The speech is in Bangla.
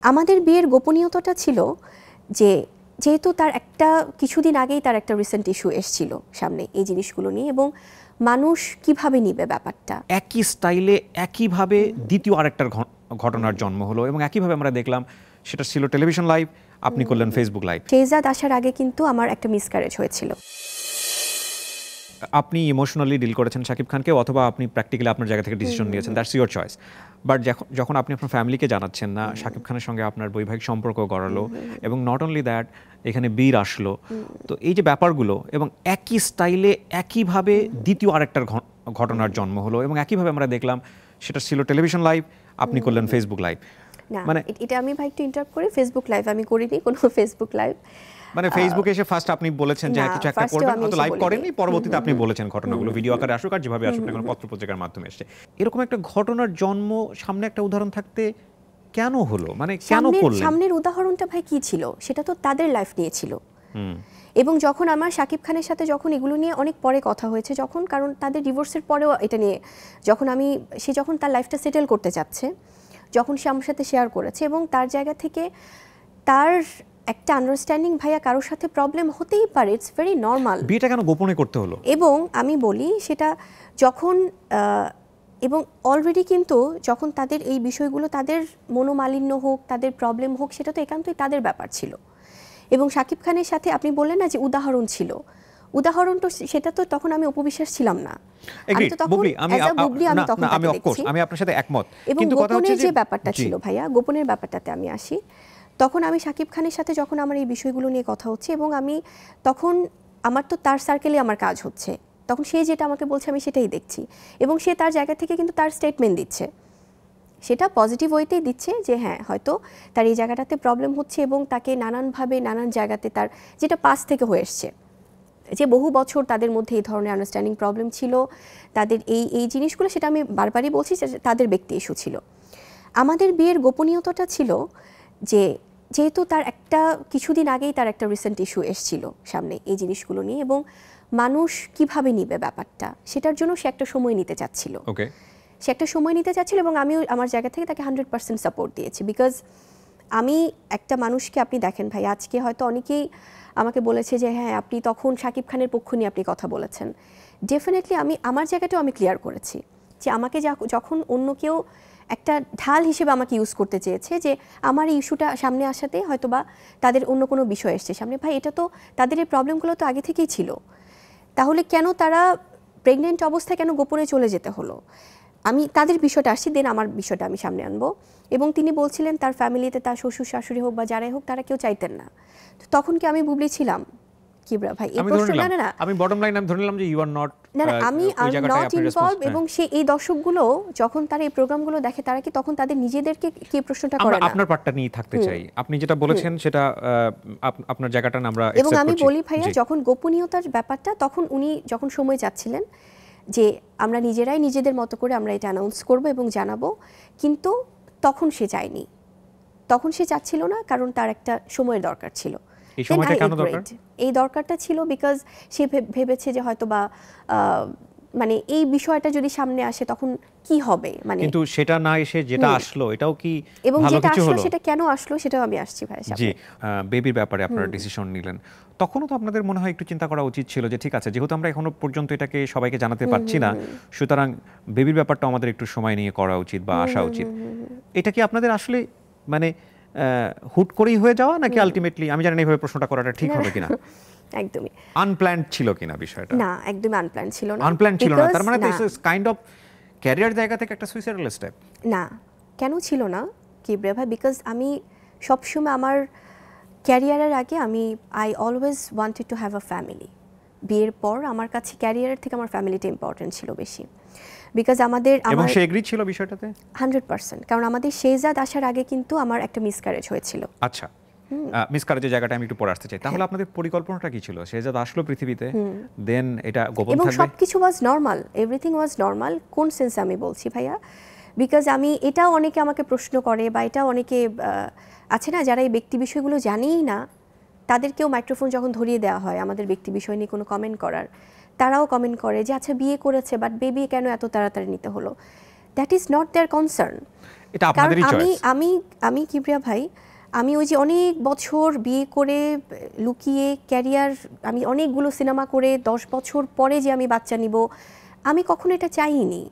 আমাদের বিয়ের গোপনীয়তাটা ছিল যে যেহেতু তার একটা কিছুদিন আগেই তার একটা রিসেন্ট ইস্যু এসেছিল সামনে এই জিনিসগুলো নিয়ে, এবং মানুষ কিভাবে নিবে ব্যাপারটা, একই স্টাইলে একইভাবে দ্বিতীয় আরেকটার ঘটনার জন্ম হলো এবং একইভাবে আমরা দেখলাম সেটা ছিল টেলিভিশন লাইভ, আপনি করলেন ফেসবুক লাইভ। শেহজাদ আসার আগে কিন্তু আমার একটা মিসক্যারেজ হয়েছিল। আপনি ইমোশনালি ডিল করেছেন শাকিব খানকে, অথবা আপনি প্র্যাকটিক্যালি আপনার জায়গা থেকে ডিসিশন নিয়েছেন, দ্যাটস ইউর চয়েস। বাট যখন আপনি আপনার ফ্যামিলিকে জানাচ্ছেন না, শাকিব খানের সঙ্গে আপনার বৈবাহিক সম্পর্ক গড়ালো এবং নট অনলি দ্যাট এখানে বীর আসলো, তো এই যে ব্যাপারগুলো এবং একই স্টাইলে একইভাবে দ্বিতীয় আরেকটার ঘটনার জন্ম হলো এবং একইভাবে আমরা দেখলাম সেটা ছিল টেলিভিশন লাইভ, আপনি করলেন ফেসবুক লাইভ। না মানে এটা আমি ভাই একটু ইন্টারাপ্ট করি, ফেসবুক লাইভ আমি করিনি কোনো ফেসবুক লাইভ। মানে ফেসবুকে এসে ফার্স্ট আপনি বলেছেন যে কিছু একটা করবেন, হয়তো লাইভ করেননি, পরবর্তীতে আপনি বলেছেন ঘটনাগুলো ভিডিও আকারে আসুক আর যেভাবে আসুক না কোনো পত্রপত্রিকার মাধ্যমে এসে এরকম একটা ঘটনার জন্ম সামনে একটা উদাহরণ থাকতে কেন হলো, মানে কেন করলেন? সামনের উদাহরণটা ভাই কি ছিল, সেটা তো তাদের লাইফ নিয়ে ছিল। এবং যখন আমার শাকিব খানের সাথে যখন এগুলো নিয়ে অনেক পরে কথা হয়েছে, যখন কারণ তাদের ডিভোর্সের পরেও এটা নিয়ে যখন সে যখন তার লাইফটা সেটেল করতে যাচ্ছে, যখন সে আমার সাথে শেয়ার করেছে এবং তার জায়গা থেকে তার একটা আন্ডারস্ট্যান্ডিং ভাইয়া কারোর সাথে প্রবলেম হতেই পারে, ইটস ভেরি নর্মাল। বিয়েটা কেন গোপনে করতে হলো? এবং আমি বলি সেটা যখন এবং অলরেডি কিন্তু যখন তাদের এই বিষয়গুলো, তাদের মনোমালিন্য হোক, তাদের প্রবলেম হোক, সেটা তো একান্তই তাদের ব্যাপার ছিল। এবং শাকিব খানের সাথে আপনি বললেন না যে উদাহরণ ছিল, উদাহরণ তো সেটা তো তখন আমি অপবিশ্বাস ছিলাম না, আমি আপনার সাথে একমত। এবং গোপনের যে ব্যাপারটা ছিল ভাইয়া, গোপনের ব্যাপারটাতে আমি আসি। তখন আমি শাকিব খানের সাথে যখন আমার এই বিষয়গুলো নিয়ে কথা হচ্ছে এবং আমি তখন আমার তো তার সার্কেলে আমার কাজ হচ্ছে, তখন সে যেটা আমাকে বলছে আমি সেটাই দেখছি এবং সে তার জায়গা থেকে কিন্তু তার স্টেটমেন্ট দিচ্ছে, সেটা পজিটিভ ওয়েতেই দিচ্ছে যে হ্যাঁ হয়তো তার এই জায়গাটাতে প্রবলেম হচ্ছে এবং তাকে নানানভাবে নানান জায়গাতে তার যেটা পাস থেকে হয়ে এসছে, যে বহু বছর তাদের মধ্যে এই ধরনের আন্ডারস্ট্যান্ডিং প্রবলেম ছিল, তাদের এই জিনিসগুলো, সেটা আমি বারবারই বলছি তাদের ব্যক্তি ইস্যু ছিল। আমাদের বিয়ের গোপনীয়তাটা ছিল যে যেহেতু তার একটা কিছুদিন আগেই তার একটা রিসেন্ট ইস্যু এসেছিল সামনে এই জিনিসগুলো নিয়ে, এবং মানুষ কিভাবে নিবে ব্যাপারটা, সেটার জন্য সে একটা সময় নিতে চাচ্ছিল। সে একটা সময় নিতে চাচ্ছিল এবং আমিও আমার জায়গা থেকে তাকে 100% সাপোর্ট দিয়েছি। বিকজ আমি একটা মানুষকে, আপনি দেখেন ভাই, আজকে হয়তো অনেকেই আমাকে বলেছে যে হ্যাঁ আপনি তখন শাকিব খানের পক্ষ নিয়ে আপনি কথা বলেছেন। ডেফিনেটলি আমি আমার জায়গাটাও আমি ক্লিয়ার করেছি যে আমাকে যখন অন্য কেউ একটা ঢাল হিসেবে আমাকে ইউজ করতে চেয়েছে, যে আমার এই ইস্যুটা সামনে আসাতে হয়তো বা তাদের অন্য কোনো বিষয় এসছে সামনে, ভাই এটা তো তাদের এই প্রবলেমগুলো তো আগে থেকেই ছিল, তাহলে কেন তারা প্রেগনেন্ট অবস্থায় কেন গোপনে চলে যেতে হলো? আমি তাদের বিষয়টা আসছি, দেন আমার বিষয়টা আমি সামনে আনবো। এবং তিনি বলছিলেন তার ফ্যামিলিতে তার শ্বশুর শাশুড়ি হোক বা যারাই হোক তারা কেউ চাইতেন না, তখন কি আমি বুবলি ছিলাম? কিবরা ভাই এই প্রশ্ন, না আমি বটম লাইন আমি ধরে নিলাম যে ইউ আর নট, না আমি নট ইনভলভ। এবং এই দর্শকগুলো যখন তারা এই প্রোগ্রামগুলো দেখে, তারা কি তখন তাদের নিজেদেরকে কি প্রশ্নটা করে না? আপনার পার্টটা নিয়ে থাকতে চাই, আপনি যেটা বলেছেন সেটা আপনার জায়গাটা আমরা এবং আমি বলি ভাইয়া, যখন গোপনীয়তার ব্যাপারটা, তখন উনি যখন সময় চাচ্ছিলেন যে আমরা নিজেরাই নিজেদের মতো করে আমরা এটা অ্যানাউন্স করবো এবং জানাবো, কিন্তু তখন সে চায়নি, তখন সে চাচ্ছিল না, কারণ তার একটা সময়ের দরকার ছিল। এই দরকারটা ছিল বিকজ সে ভেবেছে যে হয়তো বা মানে এই বিষয়টা যদি সামনে আসে তখন কি হবে, মানে কিন্তু সেটা না এসে যেটা আসলো এটাও কি এবং ভালো কিছু হলো? সেটা কেন আসলো সেটাও আমি আসছি ভাই। জি, বেবির ব্যাপারে আপনারা ডিসিশন নিলেন, তখনও তো আপনাদের মনে হয় একটু চিন্তা করা উচিত ছিল যে ঠিক আছে, যেহেতু আমরা এখনো পর্যন্ত এটাকে সবাইকে জানাতে পারছি না, সুতরাং বেবির ব্যাপারটা আমাদের একটু সময় নিয়ে করা উচিত বা আসা উচিত। এটা কি আপনাদের আসলে মানে হুট করেই হয়ে যাওয়া, নাকি আলটিমেটলি, আমি জানি না এইভাবে প্রশ্নটা করাটা ঠিক হবে কিনা, একদমই আনপ্ল্যান্ড ছিল কিনা বিষয়টা? না, একদমই আনপ্ল্যান্ড ছিল না। আনপ্ল্যান্ড ছিল না, তার মানে this is kind of career জায়গা থেকে একটা সুইসাইডাল স্টেপ। না, কেন ছিল না কিবরা ভাই? বিকজ আমি সবসময় আমার ক্যারিয়ারের আগে I always wanted to have a family. বিয়ের পর আমার কাছে ক্যারিয়ারের থেকে আমার ফ্যামিলিটা ইম্পর্টেন্ট ছিল বেশি, বিকজ এবং সে এগ্রি ছিল বিষয়টাতে 100%। কারণ আমাদের শেহজাদ আসার আগে কিন্তু আমার একটা মিসক্যারেজ হয়েছিল। আচ্ছা, মিসক্যারেজের জায়গাটা আমি একটু পরে আসতে চাই। তাহলে আপনাদের পরিকল্পনাটা কি ছিল? শেহজাদ আসলো পৃথিবীতে, দেন এটা গোপন থাকবে, এবং সবকিছু ওয়াজ নরমাল, এভরিথিং ওয়াজ নরমাল। কোন সেন্সে আমি বলছি ভাইয়া? বিকজ এটাও অনেকে আমাকে প্রশ্ন করে, বা এটা অনেকে আছে না যারা এই ব্যক্তি বিষয়গুলো জানেই না, তাদেরকেও মাইক্রোফোন যখন ধরিয়ে দেওয়া হয় আমাদের ব্যক্তি বিষয় নিয়ে কোনো কমেন্ট করার, তারাও কমেন্ট করে যে আচ্ছা বিয়ে করেছে বাট বেবি কেন এত তাড়াতাড়ি নিতে হলো? That is not there concern. এটা কারণ আপনাদেরই আমি চয়েস। আমি আমি কিবরিয়া ভাই, আমি ওই যে অনেক বছর বিয়ে করে লুকিয়ে ক্যারিয়ার, আমি অনেকগুলো সিনেমা করে 10 বছর পরে যে আমি বাচ্চা নিব, আমি কখনো এটা চাইনি।